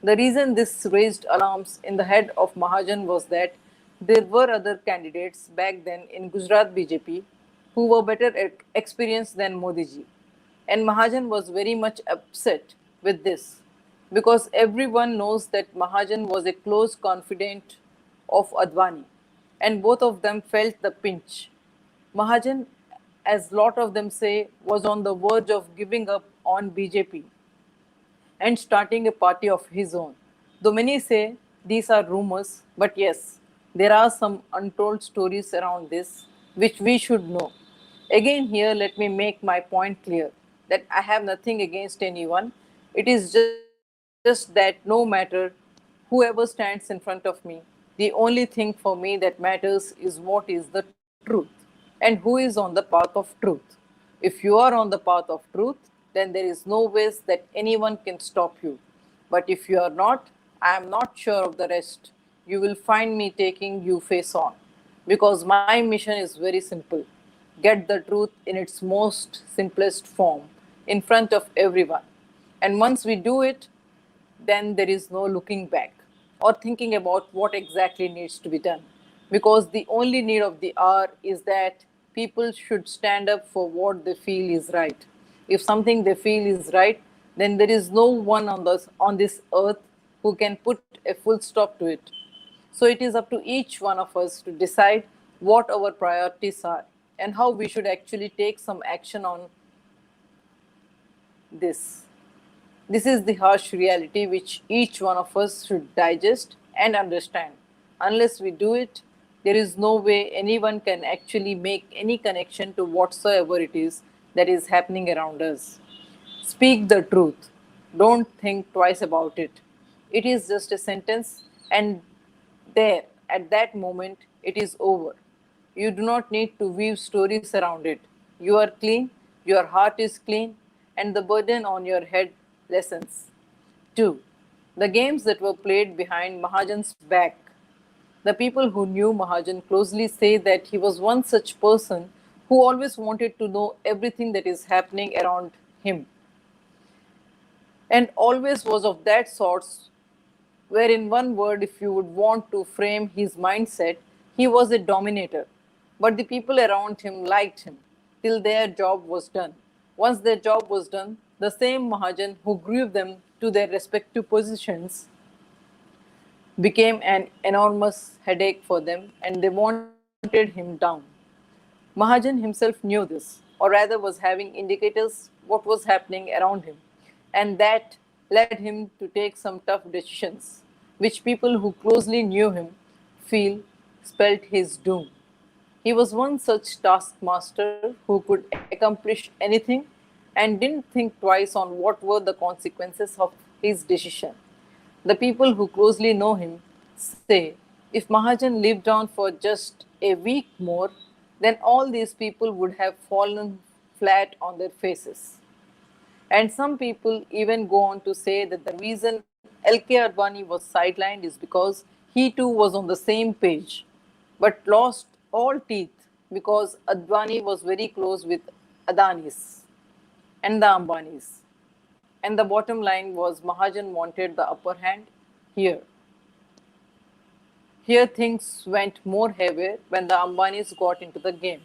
The reason this raised alarms in the head of Mahajan was that there were other candidates back then in Gujarat BJP who were better experienced than Modi ji. And Mahajan was very much upset with this because everyone knows that Mahajan was a close confidant of Advani and both of them felt the pinch. Mahajan, as lot of them say, was on the verge of giving up on BJP and starting a party of his own. Though many say these are rumors, but yes, there are some untold stories around this which we should know. Again, here, let me make my point clear that I have nothing against anyone. It is just that no matter whoever stands in front of me, the only thing for me that matters is what is the truth and who is on the path of truth. If you are on the path of truth, then there is no ways that anyone can stop you. But if you are not, I am not sure of the rest. You will find me taking you face on. Because my mission is very simple: get the truth in its most simplest form in front of everyone. And once we do it, then there is no looking back or thinking about what exactly needs to be done. Because the only need of the hour is that people should stand up for what they feel is right. If something they feel is right, then there is no one on this earth who can put a full stop to it. So it is up to each one of us to decide what our priorities are and how we should actually take some action on this. This is the harsh reality which each one of us should digest and understand. Unless we do it, there is no way anyone can actually make any connection to whatsoever it is that is happening around us. Speak the truth. Don't think twice about it. It is just a sentence, and there, at that moment, it is over. You do not need to weave stories around it. You are clean, your heart is clean, and the burden on your head lessens. 2. The games that were played behind Mahajan's back. The people who knew Mahajan closely say that he was one such person who always wanted to know everything that is happening around him and always was of that sort where, in one word, if you would want to frame his mindset, he was a dominator. But the people around him liked him till their job was done. Once their job was done, the same Mahajan who grew them to their respective positions became an enormous headache for them and they wanted him down. Mahajan himself knew this, or rather was having indicators what was happening around him, and that led him to take some tough decisions, which people who closely knew him feel spelt his doom. He was one such taskmaster who could accomplish anything and didn't think twice on what were the consequences of his decision. The people who closely know him say if Mahajan lived on for just a week more, then all these people would have fallen flat on their faces. And some people even go on to say that the reason LK Advani was sidelined is because he too was on the same page but lost all teeth because Advani was very close with Adanis and the Ambanis. And the bottom line was Mahajan wanted the upper hand here. Here things went more heavier when the Ambanis got into the game.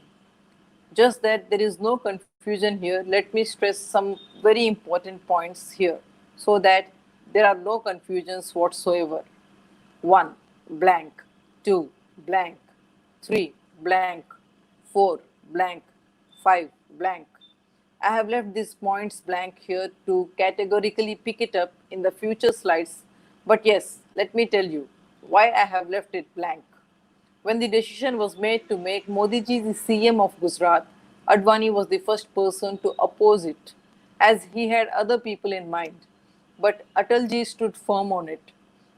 Just that there is no confusion here. Let me stress some very important points here so that there are no confusions whatsoever. 1. Blank. 2. Blank. 3. Blank. 4. Blank. 5. Blank. I have left these points blank here to categorically pick it up in the future slides. But yes, let me tell you why I have left it blank. When the decision was made to make Modi ji the CM of Gujarat, Advani was the first person to oppose it, as he had other people in mind. But Atalji stood firm on it.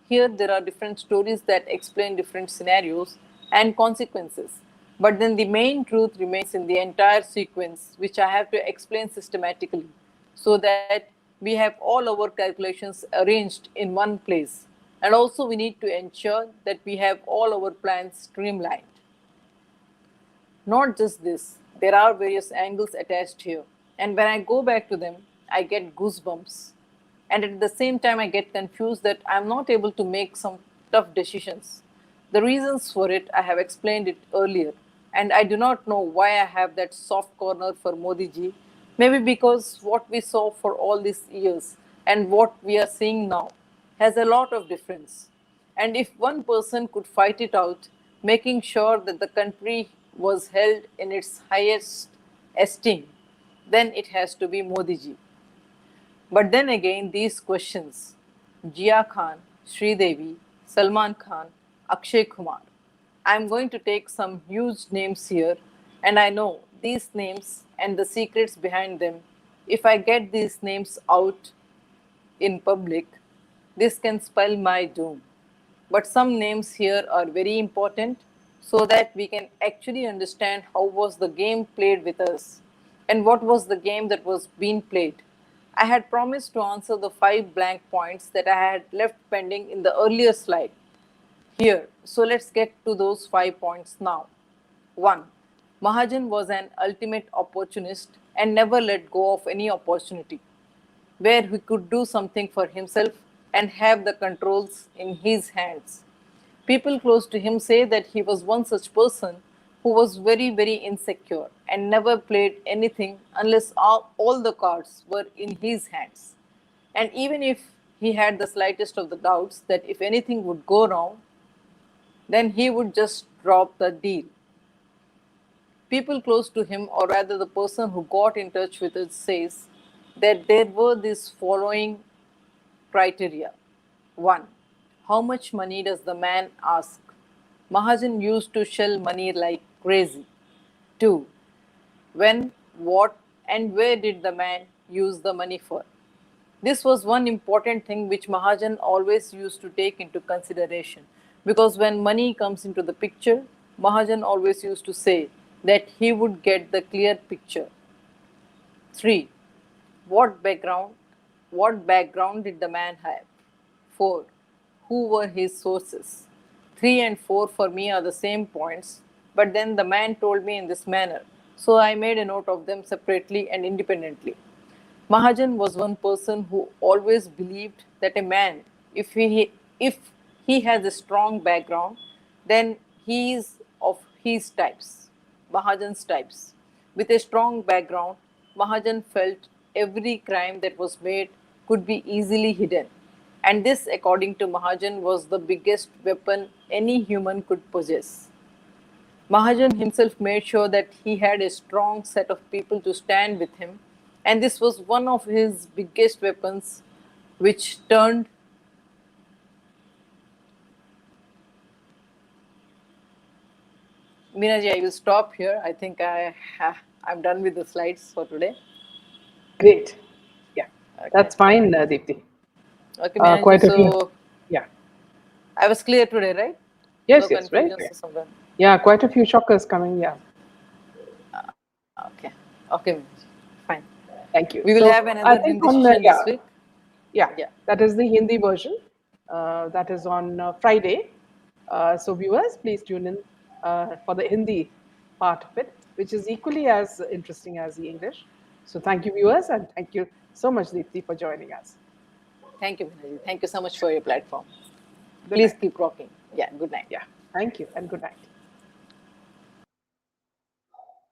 Here, there are different stories that explain different scenarios and consequences. But then the main truth remains in the entire sequence, which I have to explain systematically, so that we have all our calculations arranged in one place. And also, we need to ensure that we have all our plans streamlined. Not just this, there are various angles attached here, and when I go back to them, I get goosebumps. And at the same time, I get confused that I'm not able to make some tough decisions. The reasons for it, I have explained it earlier, and I do not know why I have that soft corner for Modi ji. Maybe because what we saw for all these years and what we are seeing now has a lot of difference. And if one person could fight it out, making sure that the country was held in its highest esteem, then it has to be Modi ji. But then again, these questions Jia Khan, Sridevi, Salman Khan, Akshay Kumar. I'm going to take some huge names here, and I know these names and the secrets behind them. If I get these names out in public, this can spell my doom. But some names here are very important so that we can actually understand how was the game played with us and what was the game that was being played. I had promised to answer the 5 blank points that I had left pending in the earlier slide here. So let's get to those 5 points now. 1. Mahajan was an ultimate opportunist and never let go of any opportunity where he could do something for himself and have the controls in his hands. People close to him say that he was one such person who was very, very insecure and never played anything unless all the cards were in his hands. And even if he had the slightest of the doubts that if anything would go wrong, then he would just drop the deal. People close to him, or rather the person who got in touch with us, says that there were these following criteria. 1. How much money does the man ask? Mahajan used to shell money like crazy. 2. When, what, and where did the man use the money for? This was one important thing which Mahajan always used to take into consideration, because when money comes into the picture, Mahajan always used to say that he would get the clear picture. 3. What background did the man have? 4. Who were his sources? 3 and 4 for me are the same points, but then the man told me in this manner, so I made a note of them separately and independently. Mahajan was one person who always believed that a man, if he has a strong background, then he is of his types, Mahajan's types. With a strong background, Mahajan felt every crime that was made could be easily hidden. And this, according to Mahajan, was the biggest weapon any human could possess. Mahajan himself made sure that he had a strong set of people to stand with him, and this was one of his biggest weapons, which turned Minaji, I will stop here. I think I'm done with the slides for today. Great. Yeah, Okay. that's fine, Deepti. Okay, Minaji. Quite a few. So Yeah. I was clear today, right? Yes, No yes, right. confusions or something. Yeah, quite a few shockers coming. Yeah. Okay. Okay, Minaji. Fine. Thank you. We will So have I another think Hindi on session this yeah, week. yeah, Yeah. that is the Hindi version. That is on Friday. So viewers, please tune in for the Hindi part of it, which is equally as interesting as the English. So thank you, viewers, and thank you so much, Deepti, for joining us. Thank you, Minaji. Thank you so much for your platform. Good Please night. keep rocking. Yeah, good night. Yeah. Thank you and good night.